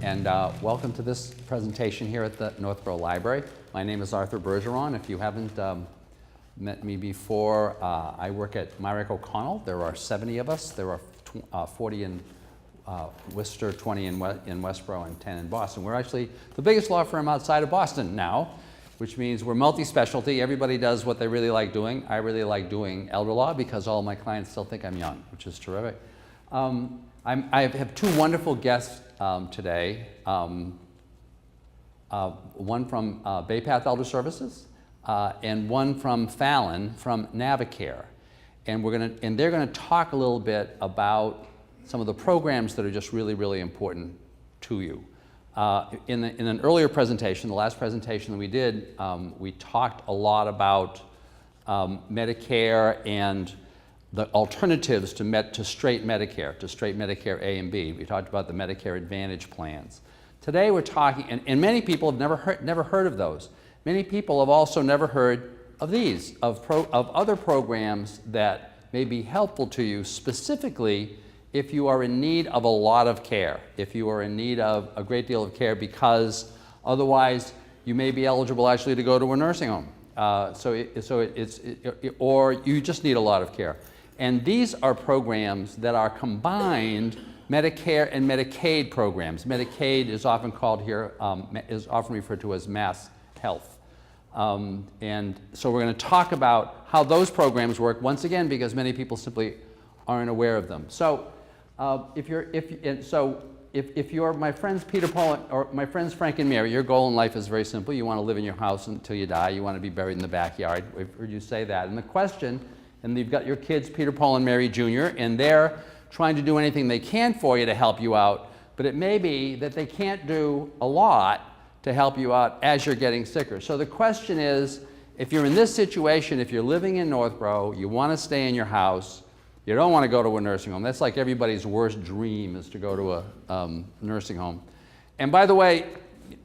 And welcome to this presentation here at the Northborough Library. My name is Arthur Bergeron. If you haven't met me before, I work at Myrick O'Connell. There are 70 of us. There are 40 in Worcester, 20 in Westborough, and 10 in Boston. We're actually the biggest law firm outside of Boston now, which means we're multi-specialty. Everybody does what they really like doing. I really like doing elder law because all my clients still think I'm young, which is terrific. I have two wonderful guests today. One from Bay Path Elder Services and one from Fallon from Navicare. And they're gonna talk a little bit about some of the programs that are just really, really important to you. In an earlier presentation, the last presentation that we did, we talked a lot about Medicare and the alternatives to straight Medicare A and B. We talked about the Medicare Advantage plans. Today we're talking, and many people have never heard of those. Many people have also never heard of these, of other programs that may be helpful to you, specifically if you are in need of a lot of care, if you are in need of a great deal of care because otherwise you may be eligible actually to go to a nursing home. Or you just need a lot of care. And these are programs that are combined Medicare and Medicaid programs. Medicaid is often called here, is often referred to as mass health. And so we're going to talk about how those programs work, once again, because many people simply aren't aware of them. So if you're my friends Peter, Paul, or my friends Frank and Mary, your goal in life is very simple. You want to live in your house until you die. You want to be buried in the backyard. We've heard you say that. And the question, and you've got your kids, Peter, Paul, and Mary Jr., and they're trying to do anything they can for you to help you out, but it may be that they can't do a lot to help you out as you're getting sicker. So the question is, if you're in this situation, if you're living in Northborough, you want to stay in your house, you don't want to go to a nursing home. That's like everybody's worst dream, is to go to a nursing home. And by the way,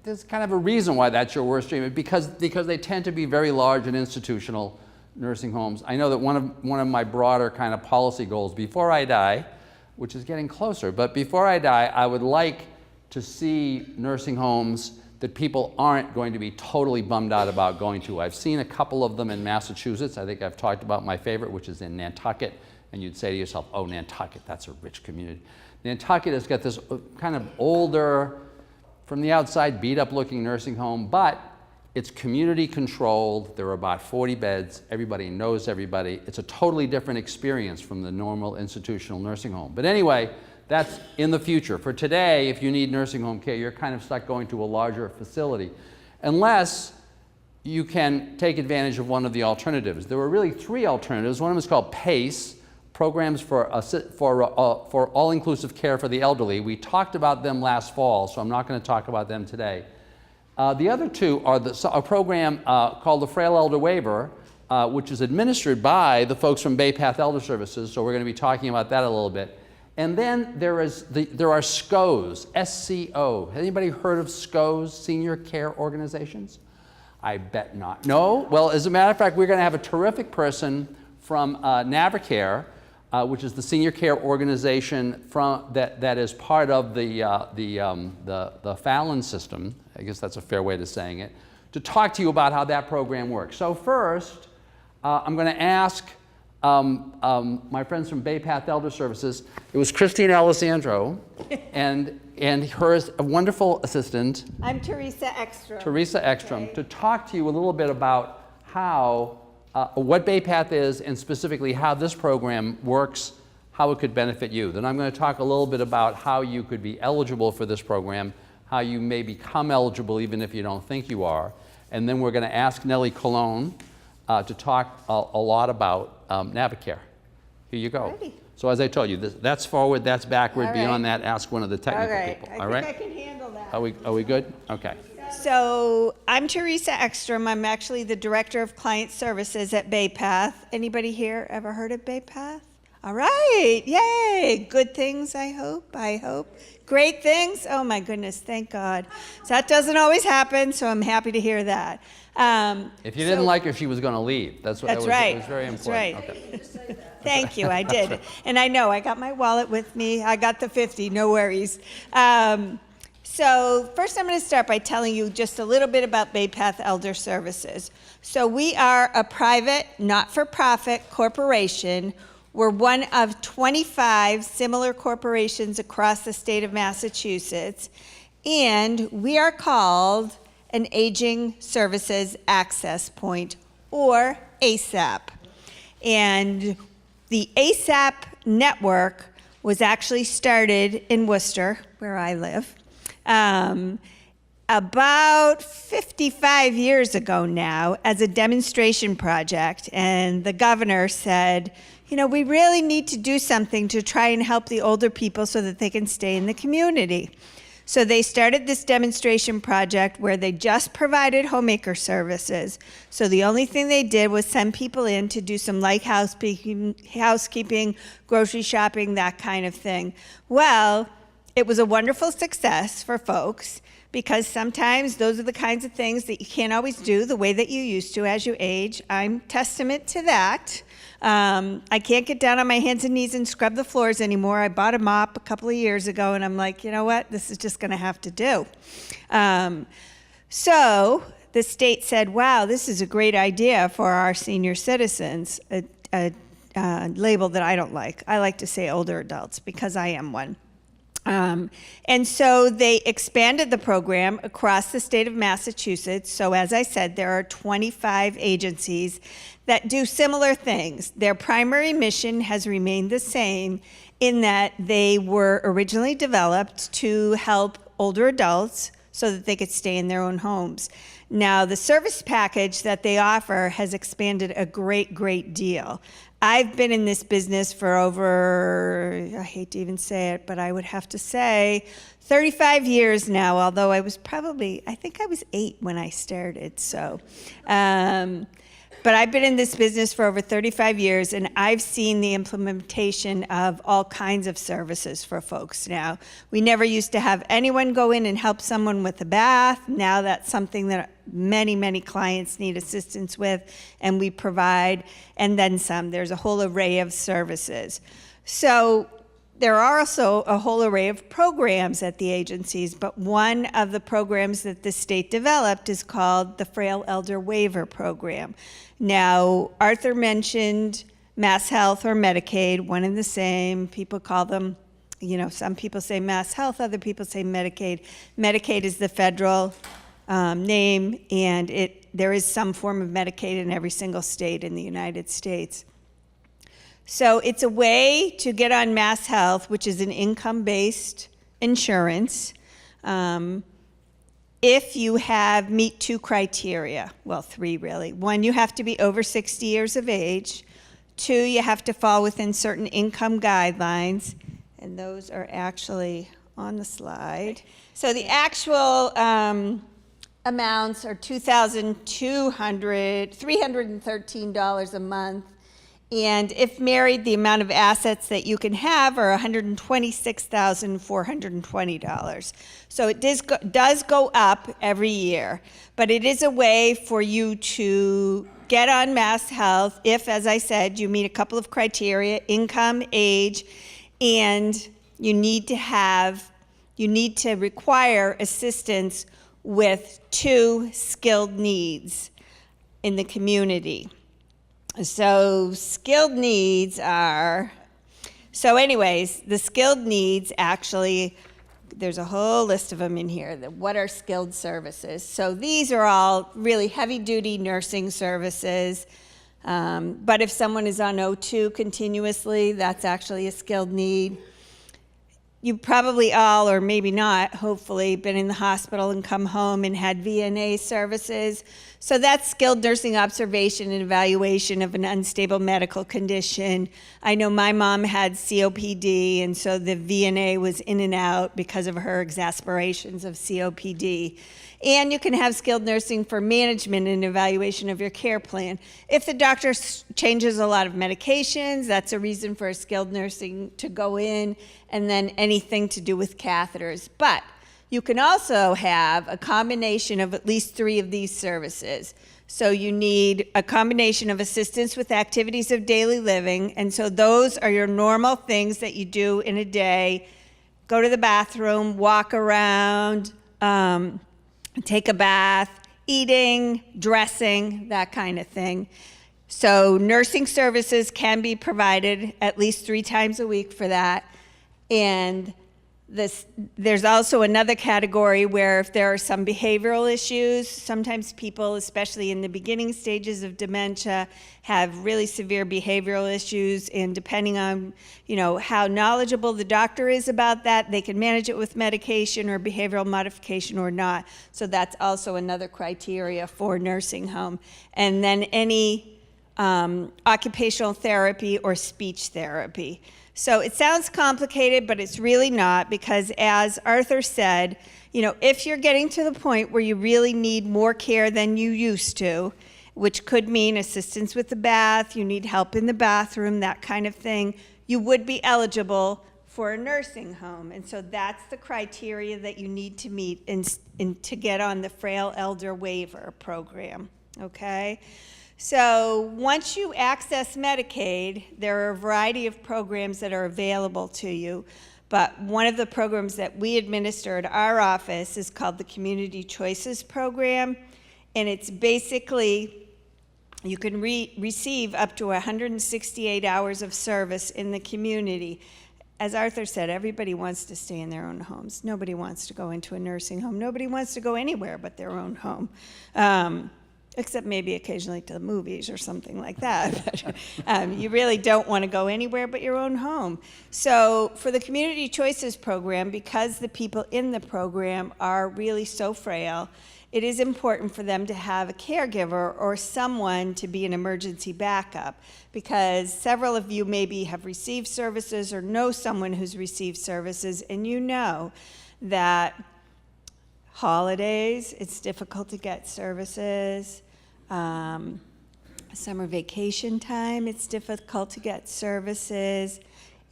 there's kind of a reason why that's your worst dream, because they tend to be very large and institutional nursing homes. I know that one of my broader kind of policy goals before I die, which is getting closer, but before I die, I would like to see nursing homes that people aren't going to be totally bummed out about going to. I've seen a couple of them in Massachusetts. I think I've talked about my favorite, which is in Nantucket. And you'd say to yourself, oh, Nantucket, that's a rich community. Nantucket has got this kind of older, from the outside, beat up looking nursing home, but it's community controlled. There are about 40 beds. Everybody knows everybody. It's a totally different experience from the normal institutional nursing home. But anyway, that's in the future. For today, if you need nursing home care, you're kind of stuck going to a larger facility, unless you can take advantage of one of the alternatives. There were really three alternatives. One of them is called PACE, Programs for All-Inclusive Care for the Elderly. We talked about them last fall, so I'm not going to talk about them today. The other two are a program called the Frail Elder Waiver, which is administered by the folks from Bay Path Elder Services, so we're going to be talking about that a little bit. And then there are SCOs, SCO. Has anybody heard of SCOs, Senior Care Organizations? I bet not. No? Well, as a matter of fact, we're going to have a terrific person from Navicare, which is the senior care organization that is part of the Fallon system. I guess that's a fair way to saying it, to talk to you about how that program works. So first, I'm going to ask my friends from Bay Path Elder Services. It was Christine Alessandro and her wonderful assistant. I'm Teresa Ekstrom. Teresa Ekstrom, okay, to talk to you a little bit about how what Bay Path is, and specifically how this program works, how it could benefit you. Then I'm going to talk a little bit about how you could be eligible for this program, how you may become eligible even if you don't think you are. And then we're going to ask Nellie Colon to talk a lot about Navicare. Here you go. Alrighty. So as I told you, that's forward, that's backward. All beyond right. That, ask one of the technical people. All right? I think I can handle that. Are we good? Okay. So I'm Teresa Ekstrom. I'm actually the Director of Client Services at Bay Path. Anybody here ever heard of Bay Path? All right, yay, good things, I hope. Great things, oh my goodness, thank God. So that doesn't always happen, so I'm happy to hear that. If you didn't like her, she was going to leave. That's right. It was very important. That's right. Okay. Thank you, I did. And I know, I got my wallet with me. I got the 50, no worries. So first I'm going to start by telling you just a little bit about Bay Path Elder Services. So we are a private, not-for-profit corporation. We're one of 25 similar corporations across the state of Massachusetts, and we are called an Aging Services Access Point, or ASAP. And the ASAP network was actually started in Worcester, where I live, about 55 years ago now as a demonstration project. And the governor said, you know, we really need to do something to try and help the older people so that they can stay in the community. So they started this demonstration project where they just provided homemaker services. So the only thing they did was send people in to do some light housekeeping, grocery shopping, that kind of thing. Well, it was a wonderful success for folks because sometimes those are the kinds of things that you can't always do the way that you used to as you age. I'm testament to that. I can't get down on my hands and knees and scrub the floors anymore. I bought a mop a couple of years ago, and I'm like, you know what? This is just going to have to do. So the state said, wow, this is a great idea for our senior citizens, a label that I don't like. I like to say older adults because I am one. And so they expanded the program across the state of Massachusetts. So as I said, there are 25 agencies that do similar things. Their primary mission has remained the same in that they were originally developed to help older adults so that they could stay in their own homes. Now, the service package that they offer has expanded a great deal. I've been in this business for over, I hate to even say it, but I would have to say 35 years now, although I think I was 8 when I started, so. But I've been in this business for over 35 years, and I've seen the implementation of all kinds of services for folks now. We never used to have anyone go in and help someone with a bath. Now that's something that many clients need assistance with, and we provide, and then some. There's a whole array of services. So there are also a whole array of programs at the agencies, but one of the programs that the state developed is called the Frail Elder Waiver Program. Now, Arthur mentioned Mass Health or Medicaid, one and the same. People call them, you know, some people say Mass Health, other people say Medicaid. Medicaid is the federal name, and there is some form of Medicaid in every single state in the United States. So it's a way to get on Mass Health, which is an income-based insurance, if you meet 2 criteria, well, 3 really. 1, you have to be over 60 years of age. 2, you have to fall within certain income guidelines, and those are actually on the slide. So the actual amounts are $313 a month. And if married, the amount of assets that you can have are $126,420. So it does go up every year, but it is a way for you to get on Mass Health if, as I said, you meet a couple of criteria: income, age, and you need to require assistance with 2 skilled needs in the community. So skilled needs are, the skilled needs actually, there's a whole list of them in here. What are skilled services? So these are all really heavy-duty nursing services. But if someone is on O2 continuously, that's actually a skilled need. You probably all, or maybe not, hopefully, been in the hospital and come home and had VNA services. So that's skilled nursing observation and evaluation of an unstable medical condition. I know my mom had COPD, and so the VNA was in and out because of her exacerbations of COPD. And you can have skilled nursing for management and evaluation of your care plan. If the doctor changes a lot of medications, that's a reason for a skilled nursing to go in, and then anything to do with catheters. But you can also have a combination of at least 3 of these services. So you need a combination of assistance with activities of daily living, and so those are your normal things that you do in a day go to the bathroom, walk around, take a bath, eating, dressing, that kind of thing. So nursing services can be provided at least 3 times a week for that. And there's also another category where if there are some behavioral issues, sometimes people, especially in the beginning stages of dementia, have really severe behavioral issues, and depending on, how knowledgeable the doctor is about that, they can manage it with medication or behavioral modification or not. So that's also another criteria for nursing home. And then any occupational therapy or speech therapy. So it sounds complicated, but it's really not, because as Arthur said, if you're getting to the point where you really need more care than you used to, which could mean assistance with the bath, you need help in the bathroom, that kind of thing, you would be eligible for a nursing home. And so that's the criteria that you need to meet to get on the Frail Elder Waiver program, okay? So once you access Medicaid, there are a variety of programs that are available to you, but one of the programs that we administer at our office is called the Community Choices Program, and it's basically, you can receive up to 168 hours of service in the community. As Arthur said, everybody wants to stay in their own homes. Nobody wants to go into a nursing home. Nobody wants to go anywhere but their own home. Except maybe occasionally to the movies or something like that. But, you really don't want to go anywhere but your own home. So for the Community Choices Program, because the people in the program are really so frail, it is important for them to have a caregiver or someone to be an emergency backup, because several of you maybe have received services or know someone who's received services, and you know that holidays, it's difficult to get services. Summer vacation time, it's difficult to get services,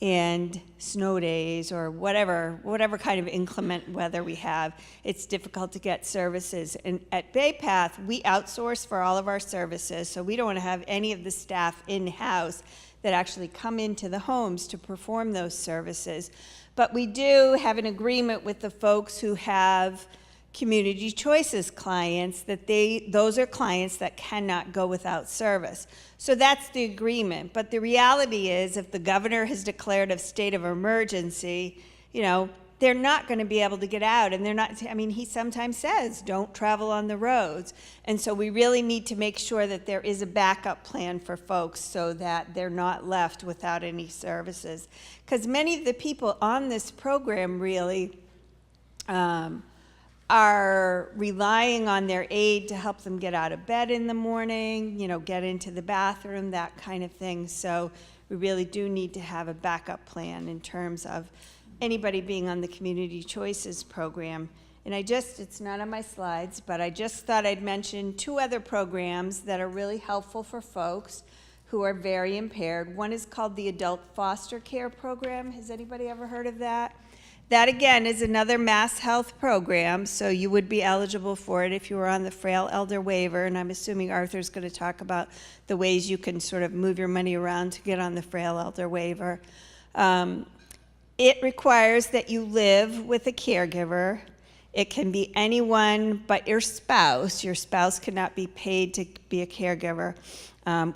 and snow days or whatever kind of inclement weather we have, it's difficult to get services. And at BayPath, we outsource for all of our services, so we don't want to have any of the staff in-house that actually come into the homes to perform those services. But we do have an agreement with the folks who have Community Choices clients, that those are clients that cannot go without service. So that's the agreement. But the reality is, if the governor has declared a state of emergency, they're not going to be able to get out. And they're not, he sometimes says, don't travel on the roads. And so we really need to make sure that there is a backup plan for folks so that they're not left without any services. Because many of the people on this program really are relying on their aid to help them get out of bed in the morning, get into the bathroom, that kind of thing. So we really do need to have a backup plan in terms of anybody being on the Community Choices Program. And it's not on my slides, but I just thought I'd mention 2 other programs that are really helpful for folks who are very impaired. One is called the Adult Foster Care Program. Has anybody ever heard of that? That, again, is another Mass Health program, so you would be eligible for it if you were on the Frail Elder Waiver, and I'm assuming Arthur's going to talk about the ways you can sort of move your money around to get on the Frail Elder Waiver. It requires that you live with a caregiver. It can be anyone but your spouse. Your spouse cannot be paid to be a caregiver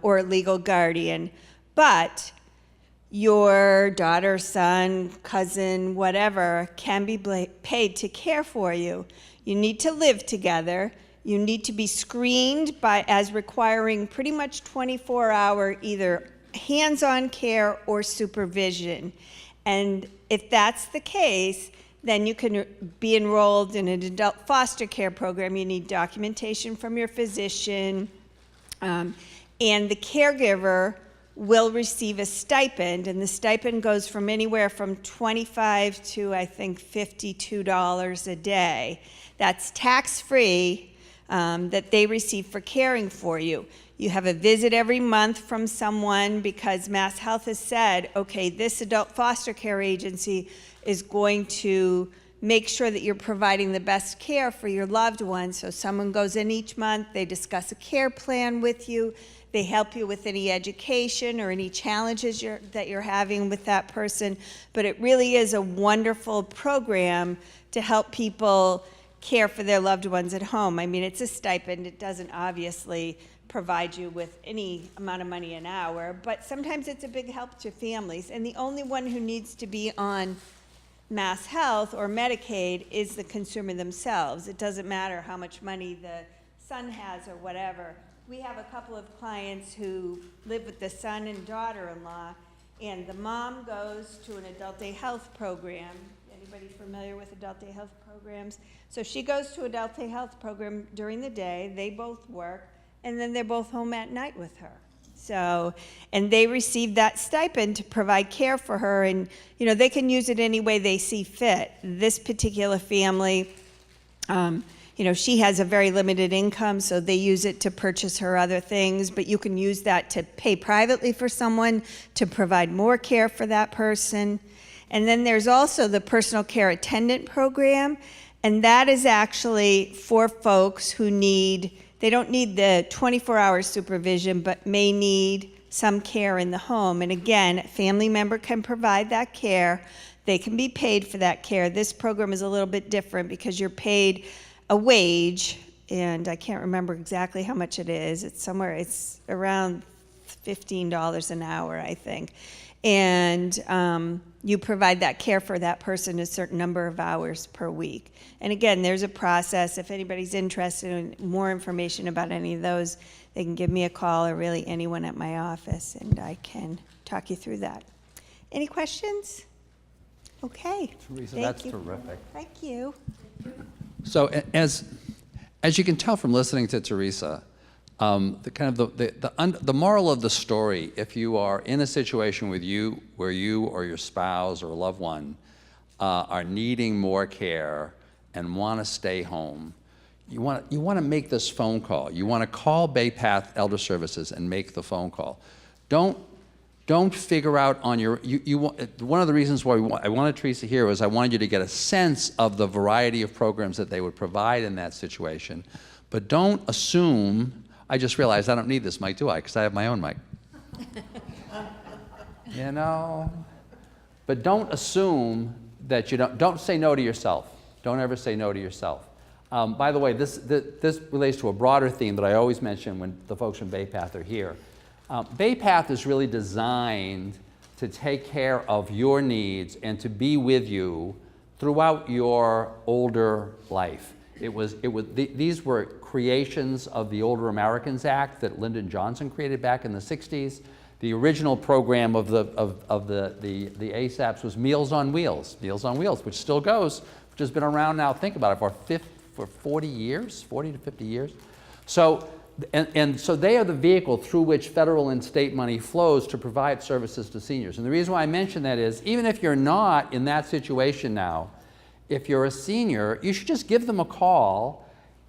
or a legal guardian, but your daughter, son, cousin, whatever, can be paid to care for you. You need to live together. You need to be screened as requiring pretty much 24-hour either hands-on care or supervision. And if that's the case, then you can be enrolled in an adult foster care program. You need documentation from your physician, and the caregiver will receive a stipend, and the stipend goes from anywhere from $25 to, I think, $52 a day. That's tax-free that they receive for caring for you. You have a visit every month from someone because Mass Health has said, okay, this adult foster care agency is going to make sure that you're providing the best care for your loved one. So someone goes in each month, they discuss a care plan with you, they help you with any education or any challenges that you're having with that person. But it really is a wonderful program to help people care for their loved ones at home. I mean, it's a stipend. It doesn't obviously provide you with any amount of money an hour, but sometimes it's a big help to families. And the only one who needs to be on Mass Health or Medicaid is the consumer themselves. It doesn't matter how much money the son has or whatever. We have a couple of clients who live with the son and daughter-in-law, and the mom goes to an adult day health program. Anybody familiar with adult day health programs? So she goes to adult day health program during the day, they both work, and then they're both home at night with her. So, and they receive that stipend to provide care for her, and they can use it any way they see fit. This particular family, she has a very limited income, so they use it to purchase her other things, but you can use that to pay privately for someone to provide more care for that person. And then there's also the personal care attendant program, and that is actually for folks who they don't need the 24-hour supervision, but may need some care in the home. And again, a family member can provide that care. They can be paid for that care. This program is a little bit different because you're paid a wage, and I can't remember exactly how much it is. It's around $15 an hour, I think. And you provide that care for that person a certain number of hours per week. And again, there's a process. If anybody's interested in more information about any of those, they can give me a call, or really anyone at my office, and I can talk you through that. Any questions? Okay. Teresa, Thank that's you. terrific. Thank you. So as you can tell from listening to Teresa, the moral of the story, if you are in a situation where you or your spouse or a loved one are needing more care and want to stay home, you want to make this phone call. You want to call Bay Path Elder Services and make the phone call. Don't figure out on your, one of the reasons why I wanted Teresa here was I wanted you to get a sense of the variety of programs that they would provide in that situation. But don't assume, I just realized I don't need this mic, do I? Because I have my own mic. But don't assume that don't say no to yourself. Don't ever say no to yourself. By the way, this relates to a broader theme that I always mention when the folks from Bay Path are here. Bay Path is really designed to take care of your needs and to be with you throughout your older life. These were creations of the Older Americans Act that Lyndon Johnson created back in the 60s. The original program of the ASAPs was Meals on Wheels, which still goes, which has been around now, think about it, for 40 years, 40 to 50 years. So, and so they are the vehicle through which federal and state money flows to provide services to seniors. And the reason why I mention that is, even if you're not in that situation now, if you're a senior, you should just give them a call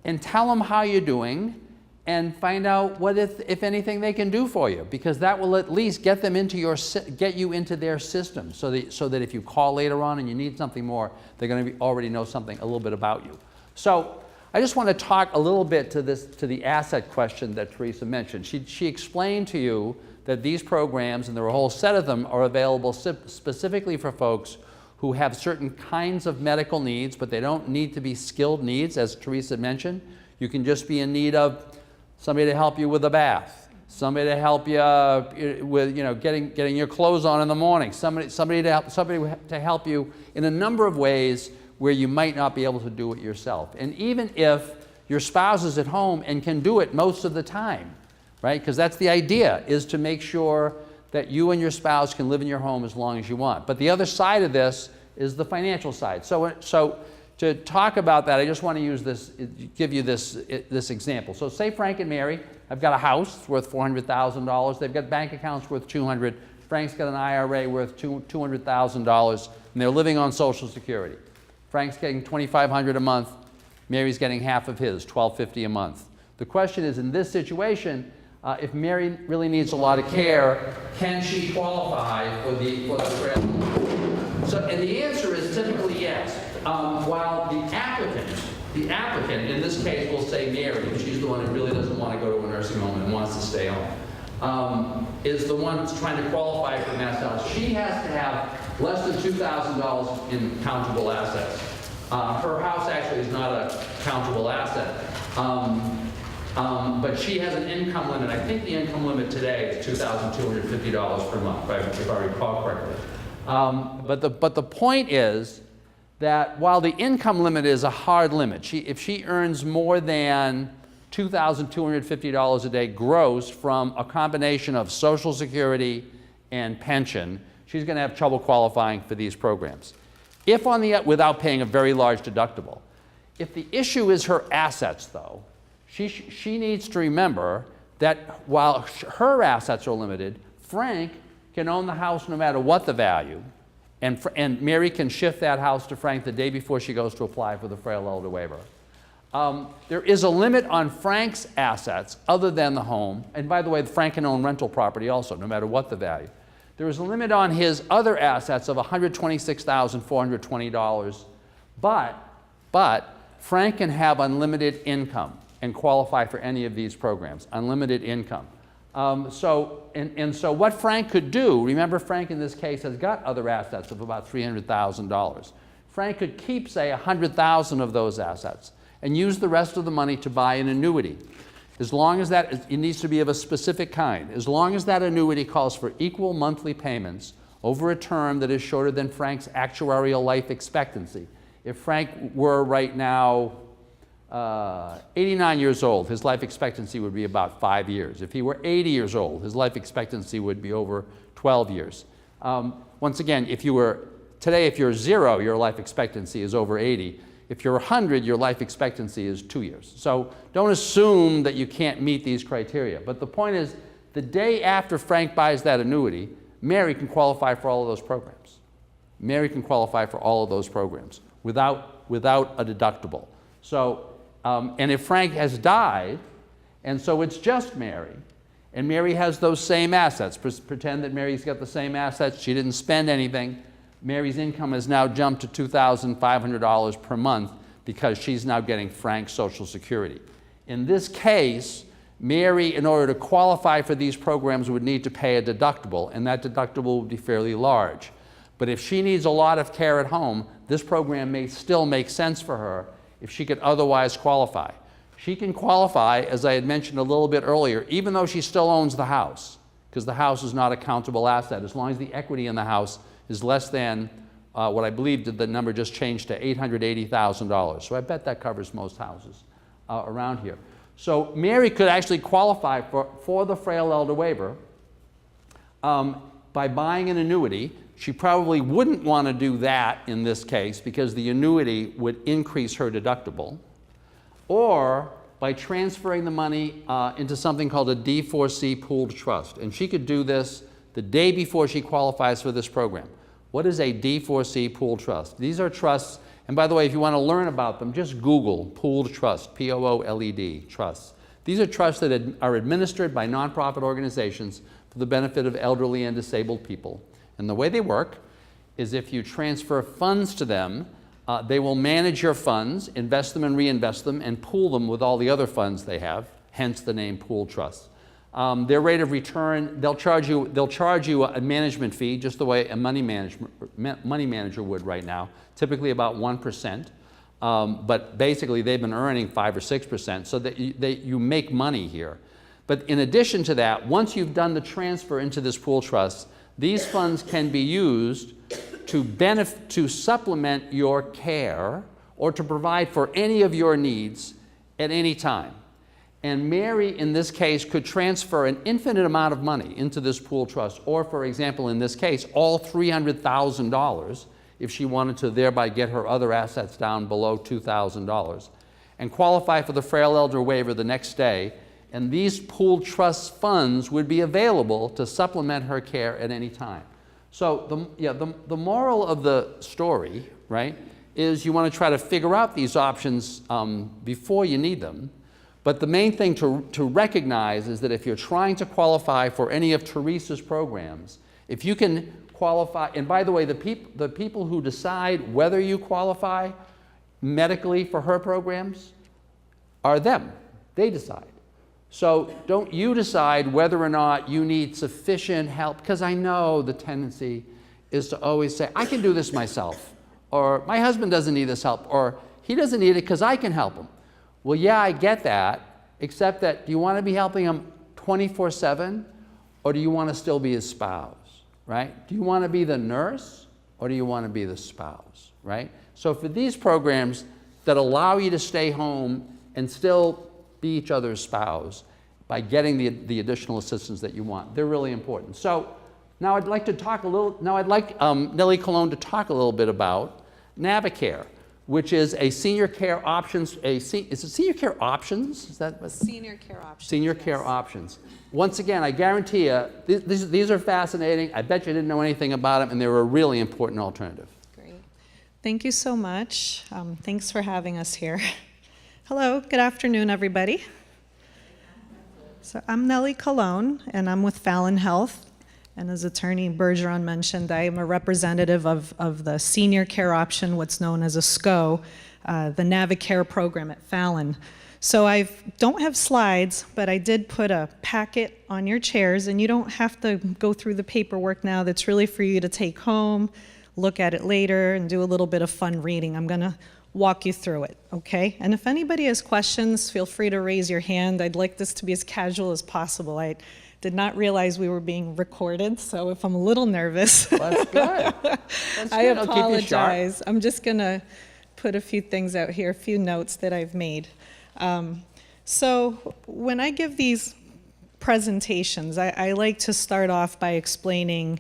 and tell them how you're doing and find out what, if anything, they can do for you, because that will at least get them into get you into their system, so that if you call later on and you need something more, they're going to already know something a little bit about you. So I just want to talk a little bit to the asset question that Teresa mentioned. She explained to you that these programs, and there are a whole set of them, are available specifically for folks who have certain kinds of medical needs, but they don't need to be skilled needs, as Teresa mentioned. You can just be in need of somebody to help you with a bath, somebody to help you with getting your clothes on in the morning, somebody to help you in a number of ways where you might not be able to do it yourself. And even if your spouse is at home and can do it most of the time, right? Because that's the idea, is to make sure that you and your spouse can live in your home as long as you want. But the other side of this is the financial side. So to talk about that, I just want to give you this example. So say Frank and Mary have got a house worth $400,000. They've got bank accounts worth $200,000. Frank's got an IRA worth $200,000, and they're living on Social Security. Frank's getting $2,500 a month. Mary's getting half of his, $1,250 a month. The question is, in this situation, if Mary really needs a lot of care, can she qualify for the Frail? So, and the answer is typically yes. while the applicant, in this case, we'll say Mary, because she's the one who really doesn't want to go to a nursing home and wants to stay home, is the one that's trying to qualify for mass house. She has to have less than $2,000 in countable assets. Her house actually is not a countable asset. But she has an income limit. I think the income limit today is $2,250 per month, if I recall correctly. But the point is that while the income limit is a hard limit, if she earns more than $2,250 a day gross from a combination of Social Security and pension, she's going to have trouble qualifying for these programs. If without paying a very large deductible. If the issue is her assets, though, she needs to remember that while her assets are limited, Frank can own the house no matter what the value, and Mary can shift that house to Frank the day before she goes to apply for the Frail Elder Waiver. There is a limit on Frank's assets other than the home, and by the way, Frank can own rental property also, no matter what the value. There is a limit on his other assets of $126,420, but Frank can have unlimited income and qualify for any of these programs, unlimited income. So what Frank could do, remember Frank in this case has got other assets of about $300,000. Frank could keep, say, $100,000 of those assets and use the rest of the money to buy an annuity. As long as it needs to be of a specific kind, as long as that annuity calls for equal monthly payments over a term that is shorter than Frank's actuarial life expectancy. If Frank were right now 89 years old, his life expectancy would be about 5 years. If he were 80 years old, his life expectancy would be over 12 years. Once again, if you're 0, your life expectancy is over 80. If you're 100, your life expectancy is 2 years. So don't assume that you can't meet these criteria. But the point is, the day after Frank buys that annuity, Mary can qualify for all of those programs. Mary can qualify for all of those programs without a deductible. So, and if Frank has died, and so it's just Mary, and Mary has those same assets, pretend that Mary's got the same assets, she didn't spend anything, Mary's income has now jumped to $2,500 per month because she's now getting Frank's Social Security. In this case, Mary, in order to qualify for these programs, would need to pay a deductible, and that deductible would be fairly large. But if she needs a lot of care at home, this program may still make sense for her if she could otherwise qualify. She can qualify, as I had mentioned a little bit earlier, even though she still owns the house, because the house is not a countable asset, as long as the equity in the house is less than what I believe the number just changed to $880,000. So I bet that covers most houses around here. So Mary could actually qualify for the Frail Elder Waiver by buying an annuity. She probably wouldn't want to do that in this case because the annuity would increase her deductible, or by transferring the money into something called a D4C pooled trust. And she could do this the day before she qualifies for this program. What is a D4C pooled trust? These are trusts, and by the way, if you want to learn about them, just Google pooled trust, P-O-O-L-E-D, trusts. These are trusts that are administered by nonprofit organizations for the benefit of elderly and disabled people. And the way they work is if you transfer funds to them, they will manage your funds, invest them and reinvest them, and pool them with all the other funds they have, hence the name pooled trust. Their rate of return, they'll charge you a management fee, just the way a money manager would right now, typically about 1%. But basically, they've been earning 5 or 6%, so that you make money here. But in addition to that, once you've done the transfer into this pool trust, these funds can be used to supplement your care or to provide for any of your needs at any time. And Mary, in this case, could transfer an infinite amount of money into this pool trust, or, for example, in this case, all $300,000 if she wanted to thereby get her other assets down below $2,000, and qualify for the Frail Elder Waiver the next day, and these pooled trust funds would be available to supplement her care at any time. So the moral of the story, right, is you want to try to figure out these options before you need them. But the main thing to recognize is that if you're trying to qualify for any of Teresa's programs, if you can qualify, and by the way, the people who decide whether you qualify medically for her programs are them. They decide. So don't you decide whether or not you need sufficient help, because I know the tendency is to always say, I can do this myself, or my husband doesn't need this help, or he doesn't need it because I can help him. Well, yeah, I get that, except that do you want to be helping him 24/7, or do you want to still be his spouse, right? Do you want to be the nurse, or do you want to be the spouse, right? So for these programs that allow you to stay home and still be each other's spouse by getting the additional assistance that you want, they're really important. So now I'd like Nellie Colon to talk a little bit about Navicare, which is a senior care options, is it senior care options? Is that what? Senior care options. Senior care options. Once again, I guarantee you, these are fascinating. I bet you didn't know anything about them, and they're a really important alternative. Great. Thank you so much. Thanks for having us here. Hello, good afternoon, everybody. So I'm Nellie Colon, and I'm with Fallon Health. And as Attorney Bergeron mentioned, I am a representative of the senior care option, what's known as a SCO, the Navicare program at Fallon. So I don't have slides, but I did put a packet on your chairs, and you don't have to go through the paperwork now. That's really for you to take home, look at it later, and do a little bit of fun reading. I'm going to walk you through it, okay? And if anybody has questions, feel free to raise your hand. I'd like this to be as casual as possible. I did not realize we were being recorded, so if I'm a little nervous, That's good. That's I good. I'll keep you sharp. apologize. I'm just going to put a few things out here, a few notes that I've made. So when I give these presentations, I like to start off by explaining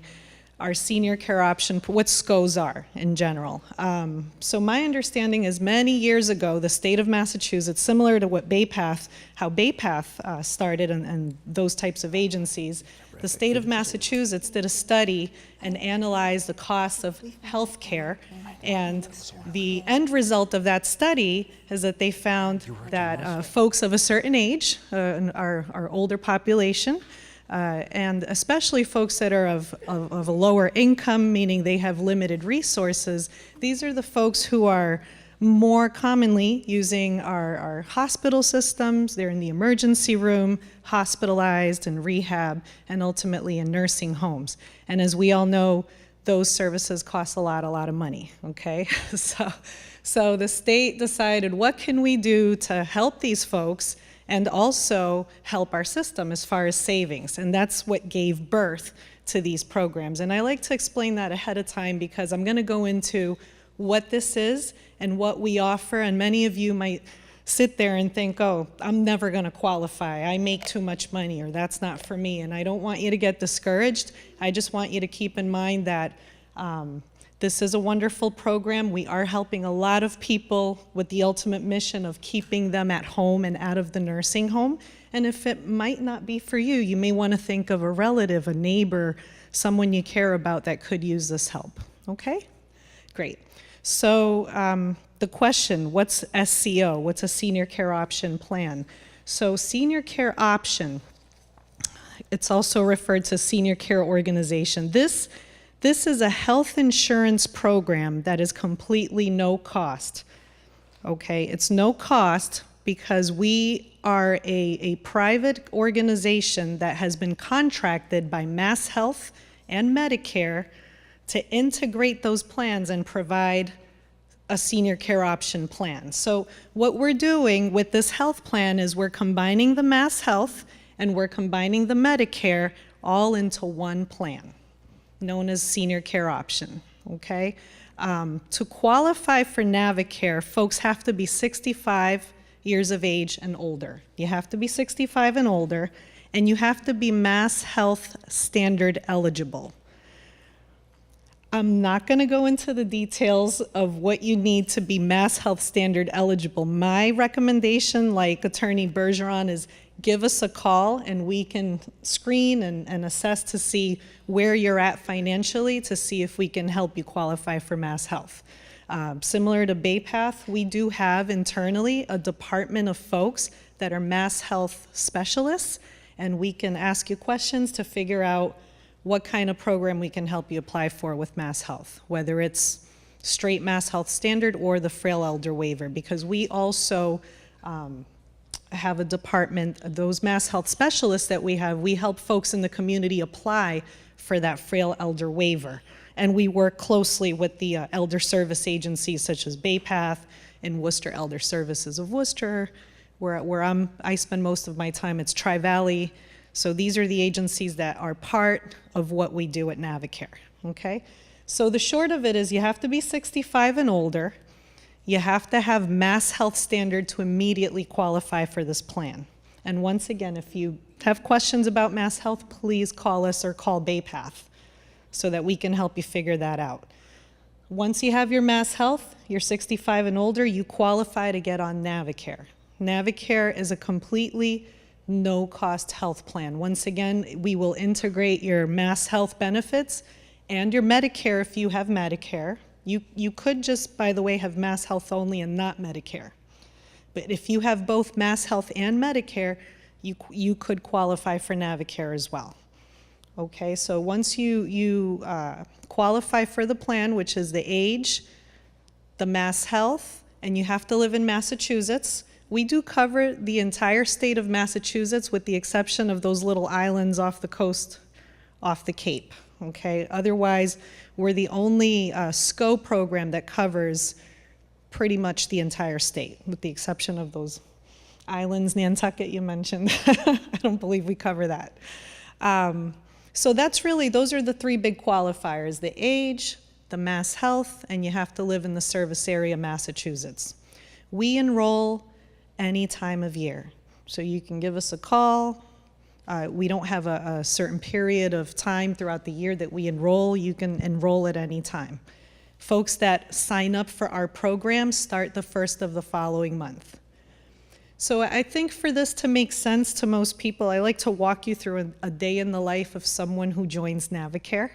our senior care option, what SCOs are in general. So my understanding is many years ago, the state of Massachusetts, similar to what how BayPath started and those types of agencies, the state of Massachusetts did a study and analyzed the costs of health care. And the end result of that study is that they found that folks of a certain age, our older population, and especially folks that are of a lower income, meaning they have limited resources, these are the folks who are more commonly using our hospital systems. They're in the emergency room, hospitalized and rehab, and ultimately in nursing homes. And as we all know, those services cost a lot of money, okay? So the state decided, what can we do to help these folks and also help our system as far as savings? And that's what gave birth to these programs. And I like to explain that ahead of time because I'm gonna go into what this is and what we offer, and many of you might sit there and think, oh, I'm never gonna qualify, I make too much money, or that's not for me. And I don't want you to get discouraged. I just want you to keep in mind that this is a wonderful program. We are helping a lot of people with the ultimate mission of keeping them at home and out of the nursing home. And if it might not be for you, you may want to think of a relative, a neighbor, someone you care about that could use this help. Okay? Great. So the question, what's SCO? What's a senior care option plan? So senior care option, it's also referred to senior care organization. This is a health insurance program that is completely no cost, okay? It's no cost because we are a private organization that has been contracted by Mass Health and Medicare to integrate those plans and provide a senior care option plan. So what we're doing with this health plan is we're combining the Mass Health and we're combining the Medicare all into one plan, known as senior care option, okay? To qualify for Navicare, folks have to be 65 years of age and older. You have to be 65 and older, and you have to be Mass Health standard eligible. I'm not gonna go into the details of what you need to be Mass Health standard eligible. My recommendation, like Attorney Bergeron, is give us a call and we can screen and assess to see where you're at financially to see if we can help you qualify for Mass Health. Similar to BayPath, we do have internally a department of folks that are Mass Health specialists, and we can ask you questions to figure out what kind of program we can help you apply for with Mass Health, whether it's straight Mass Health Standard or the Frail Elder Waiver, because we also have a department, those Mass Health specialists that we have, we help folks in the community apply for that Frail Elder Waiver. And we work closely with the elder service agencies such as BayPath and Worcester Elder Services of Worcester, where I spend most of my time. It's Tri-Valley. So these are the agencies that are part of what we do at Navicare, okay? So the short of it is you have to be 65 and older. You have to have Mass Health Standard to immediately qualify for this plan. And once again, if you have questions about Mass Health, please call us or call BayPath so that we can help you figure that out. Once you have your Mass Health, you're 65 and older, you qualify to get on Navicare. Navicare is a completely no-cost health plan. Once again, we will integrate your Mass Health benefits and your Medicare if you have Medicare. You could just, by the way, have Mass Health only and not Medicare. But if you have both Mass Health and Medicare, you could qualify for Navicare as well. Okay, so once you qualify for the plan, which is the age, the Mass Health, and you have to live in Massachusetts, we do cover the entire state of Massachusetts with the exception of those little islands off the coast, off the Cape, okay? Otherwise, we're the only SCO program that covers pretty much the entire state, with the exception of those islands, Nantucket you mentioned. I don't believe we cover that. So that's really, those are the three big qualifiers: the age, the Mass Health, and you have to live in the service area, Massachusetts. We enroll any time of year. So you can give us a call. We don't have a certain period of time throughout the year that we enroll. You can enroll at any time. Folks that sign up for our program start the first of the following month. So I think for this to make sense to most people, I like to walk you through a day in the life of someone who joins Navicare.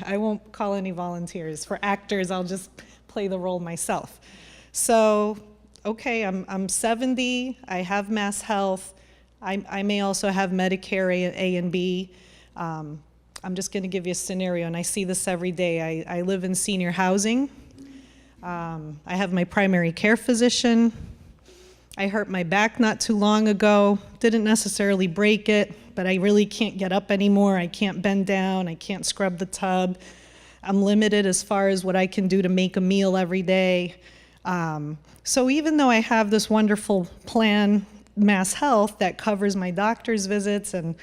I won't call any volunteers. For actors, I'll just play the role myself. So, okay, I'm 70, I have Mass Health, I may also have Medicare A and B. I'm just gonna give you a scenario, and I see this every day. I live in senior housing. I have my primary care physician. I hurt my back not too long ago, didn't necessarily break it, but I really can't get up anymore. I can't bend down, I can't scrub the tub. I'm limited as far as what I can do to make a meal every day. So even though I have this wonderful plan, Mass Health, that covers my doctor's visits and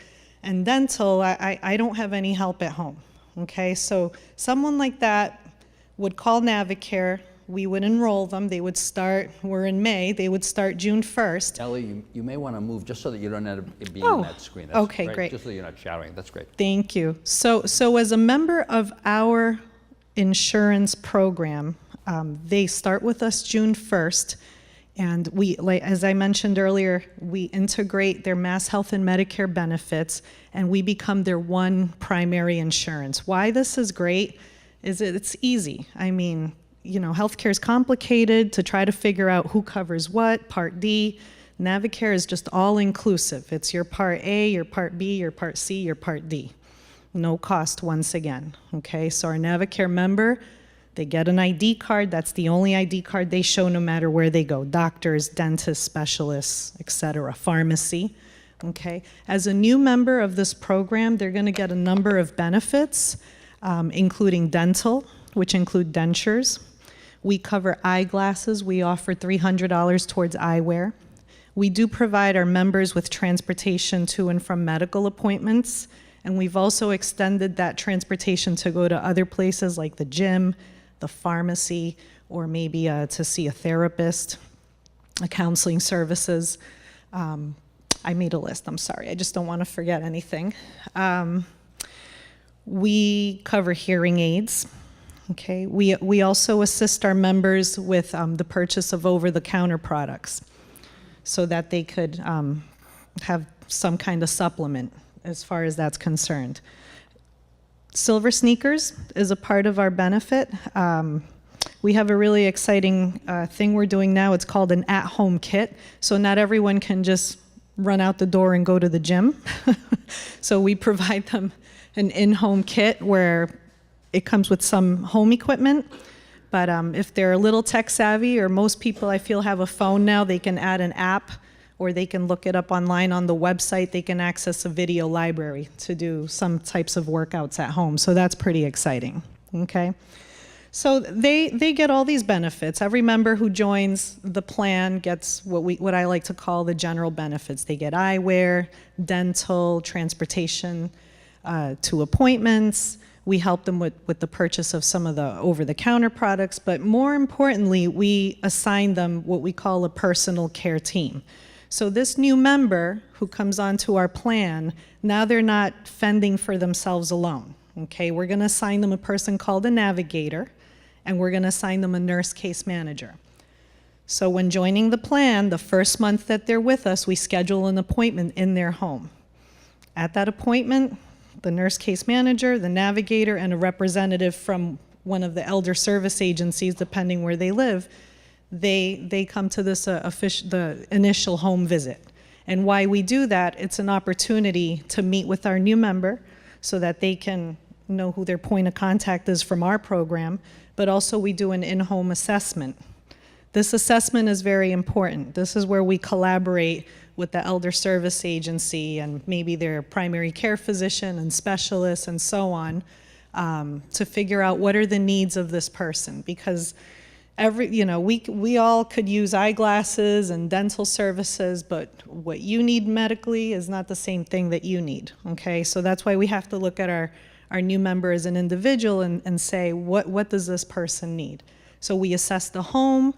dental, I don't have any help at home, okay? So someone like that would call Navicare, we would enroll them, they would start, we're in May, they would start June 1st. Ellie, you may want to move just so that you don't end up being on that screen. That's okay, great. Just so you're not shouting, that's great. Thank you. So as a member of our insurance program, they start with us June 1st, and we, like, as I mentioned earlier, we integrate their Mass Health and Medicare benefits, and we become their one primary insurance. Why this is great is it's easy. I mean, you know, healthcare is complicated to try to figure out who covers what, Part D. Navicare is just all inclusive. It's your Part A, your Part B, your Part C, your Part D. No cost once again, okay? So our Navicare member, they get an ID card. That's the only ID card they show no matter where they go. Doctors, dentists, specialists, etc., pharmacy, okay? As a new member of this program, they're gonna get a number of benefits, including dental, which include dentures. We cover eyeglasses. We offer $300 towards eyewear. We do provide our members with transportation to and from medical appointments, and we've also extended that transportation to go to other places like the gym, the pharmacy, or maybe to see a therapist, counseling services. I made a list, I'm sorry, I just don't want to forget anything. We cover hearing aids. Okay, we also assist our members with the purchase of over-the-counter products so that they could have some kind of supplement as far as that's concerned. SilverSneakers is a part of our benefit. We have a really exciting thing we're doing now. It's called an at-home kit. So not everyone can just run out the door and go to the gym. So we provide them an in-home kit where it comes with some home equipment. But if they're a little tech savvy, or most people I feel have a phone now, they can add an app, or they can look it up online on the website. They can access a video library to do some types of workouts at home. So that's pretty exciting, okay? So they get all these benefits. Every member who joins the plan gets what I like to call the general benefits. They get eyewear, dental, transportation to appointments. We help them with the purchase of some of the over-the-counter products, but more importantly, we assign them what we call a personal care team. So this new member who comes onto our plan, now they're not fending for themselves alone, okay? We're gonna assign them a person called a navigator, and we're gonna assign them a nurse case manager. So when joining the plan, the first month that they're with us, we schedule an appointment in their home. At that appointment, the nurse case manager, the navigator, and a representative from one of the elder service agencies, depending where they live, they come to this the initial home visit. And why we do that, it's an opportunity to meet with our new member so that they can know who their point of contact is from our program, but also we do an in-home assessment. This assessment is very important. This is where we collaborate with the elder service agency and maybe their primary care physician and specialists and so on, to figure out what are the needs of this person. Because we all could use eyeglasses and dental services, but what you need medically is not the same thing that you need, okay? So that's why we have to look at our new member as an individual and say, what does this person need? So we assess the home,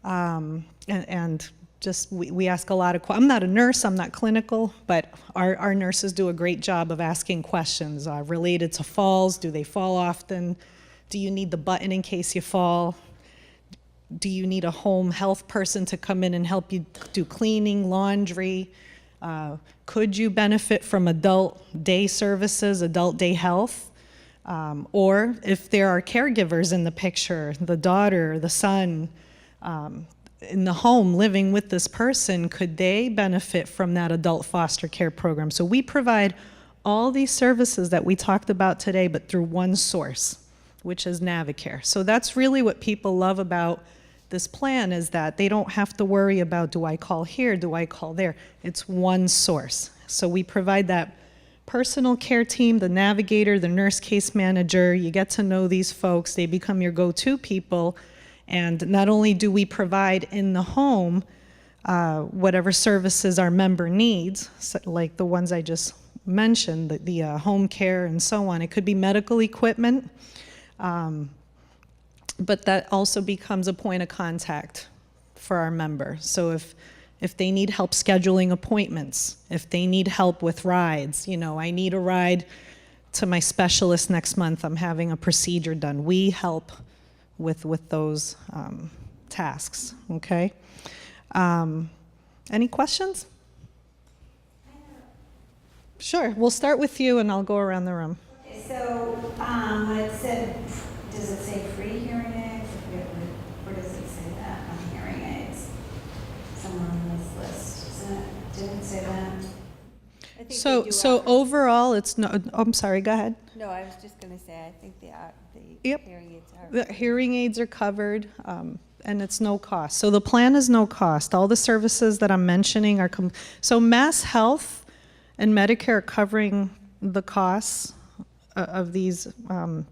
and just we ask a lot of questions. I'm not a nurse, I'm not clinical, but our nurses do a great job of asking questions related to falls. Do they fall often? Do you need the button in case you fall? Do you need a home health person to come in and help you do cleaning, laundry? Could you benefit from adult day services, adult day health? Or if there are caregivers in the picture, the daughter, the son, in the home living with this person, could they benefit from that adult foster care program? So we provide all these services that we talked about today, but through one source, which is Navicare. So that's really what people love about this plan, is that they don't have to worry about, do I call here, do I call there? It's one source. So we provide that personal care team, the navigator, the nurse case manager. You get to know these folks. They become your go-to people. And not only do we provide in the home whatever services our member needs, like the ones I just mentioned, the home care and so on. It could be medical equipment, but that also becomes a point of contact for our member. So if they need help scheduling appointments, if they need help with rides, I need a ride to my specialist next month, I'm having a procedure done. We help with those tasks, okay? Any questions? Sure, we'll start with you and I'll go around the room. Okay, so it said, does it say free hearing aids? Where does it say that on hearing aids? Somewhere on this list, didn't it say that? I think they So offer- overall, it's no, I'm sorry, go ahead. No, I was just going to say, I think the Yep. hearing aids are. The hearing aids are covered, and it's no cost. So the plan is no cost. All the services that I'm mentioning are, so Mass Health and Medicare are covering the costs of these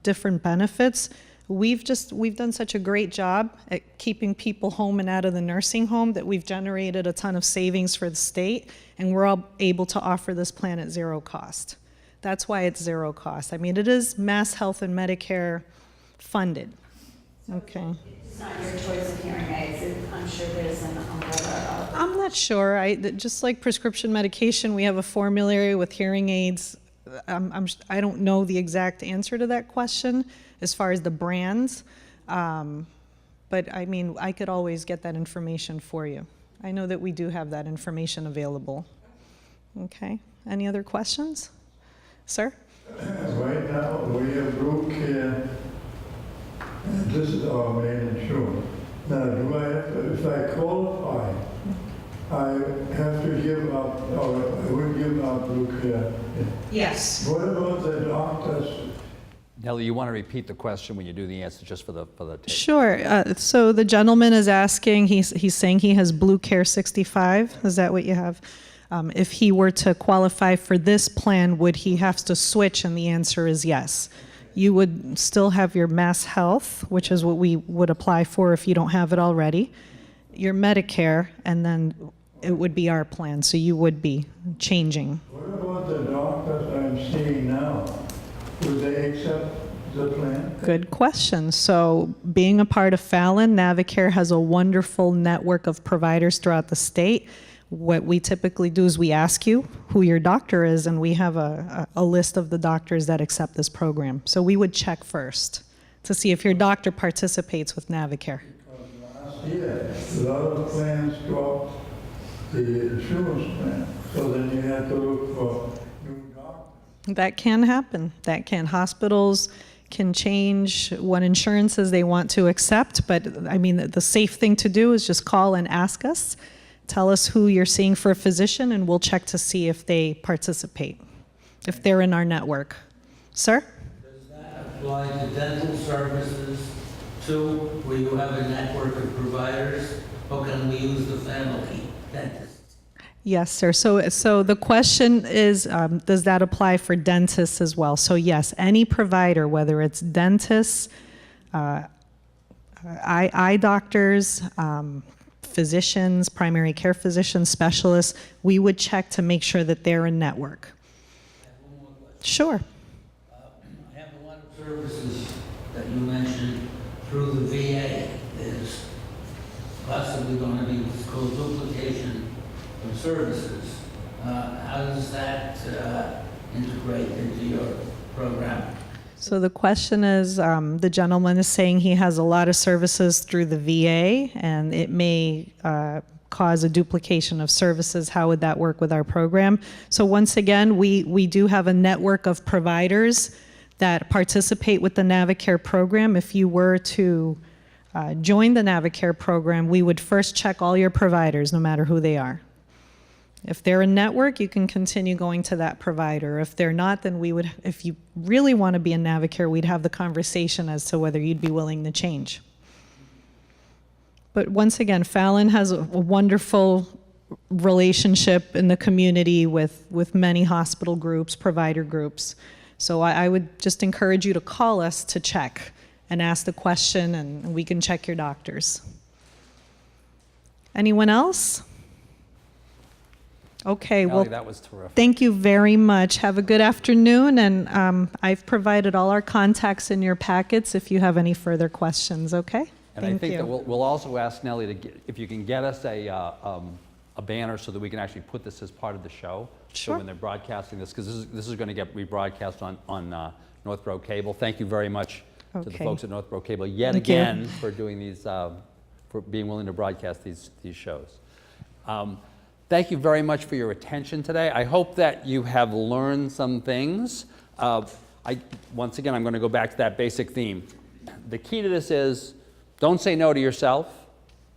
different benefits. We've done such a great job at keeping people home and out of the nursing home that we've generated a ton of savings for the state, and we're all able to offer this plan at zero cost. That's why it's zero cost. I mean, it is Mass Health and Medicare funded. Okay. It's not your choice of hearing aids. I'm sure there's an umbrella. I'm not sure. Just like prescription medication, we have a formulary with hearing aids. I don't know the exact answer to that question as far as the brands, but I mean, I could always get that information for you. I know that we do have that information available. Okay. Any other questions? Sir? Right now, we have group care, and this is our main insurance. Now, do I have to, if I qualify, I have to give up, or I would give up Blue Care. Yes. What about the doctors? Nellie, you want to repeat the question when you do the answer, just for the tape? Sure. So the gentleman is asking, he's saying he has Blue Care 65. Is that what you have? If he were to qualify for this plan, would he have to switch? And the answer is yes. You would still have your Mass Health, which is what we would apply for if you don't have it already, your Medicare, and then it would be our plan. So you would be changing. What about the doctors I'm seeing now? Would they accept the plan? Good question. So being a part of Fallon, Navicare has a wonderful network of providers throughout the state. What we typically do is we ask you who your doctor is, and we have a list of the doctors that accept this program. So we would check first to see if your doctor participates with Navicare. Last year, a lot of plans dropped the insurance plan, so then you had to look for new doctors. That can happen. That can. Hospitals can change what insurances they want to accept, but I mean, the safe thing to do is just call and ask us. Tell us who you're seeing for a physician, and we'll check to see if they participate, if they're in our network. Sir? Does that apply to dental services too, where you have a network of providers, or can we use the family dentist? Yes, sir. So the question is, does that apply for dentists as well? So yes, any provider, whether it's dentists, eye doctors, physicians, primary care physicians, specialists, we would check to make sure that they're in network. I have one more question. Sure. I have a lot of services that you mentioned through the VA. There's possibly going to be what's called duplication of services. How does that integrate into your program? So the question is, the gentleman is saying he has a lot of services through the VA, and it may cause a duplication of services. How would that work with our program? So once again, we do have a network of providers that participate with the Navicare program. If you were to join the Navicare program, we would first check all your providers, no matter who they are. If they're a network, you can continue going to that provider. If they're not, then we would, if you really want to be in Navicare, we'd have the conversation as to whether you'd be willing to change. But once again, Fallon has a wonderful relationship in the community with many hospital groups, provider groups. So I would just encourage you to call us to check and ask the question, and we can check your doctors. Anyone else? Okay, well, Nellie, that was terrific. thank you very much. Have a good afternoon, and I've provided all our contacts in your packets if you have any further questions, okay? And I think that we'll also ask Nellie to get, if you can get us a banner so that we can actually put this as part of the show. Sure. So when they're broadcasting this, because this is going to get rebroadcast on Northborough Cable. Thank you very much to the Okay. folks at Northborough Cable yet Thank you. again for doing these, for being willing to broadcast these shows. Thank you very much for your attention today. I hope that you have learned some things. Once again, I'm going to go back to that basic theme. The key to this is don't say no to yourself,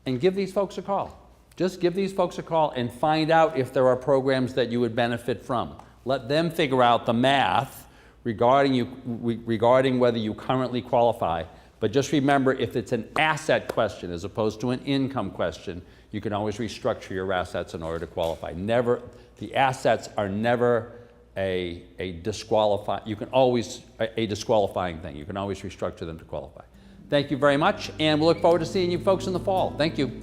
and give these folks a call. Just give these folks a call and find out if there are programs that you would benefit from. Let them figure out the math regarding whether you currently qualify. But just remember, if it's an asset question as opposed to an income question, you can always restructure your assets in order to qualify. The assets are never a disqualifying thing. You can always restructure them to qualify. Thank you very much, and we'll look forward to seeing you folks in the fall. Thank you.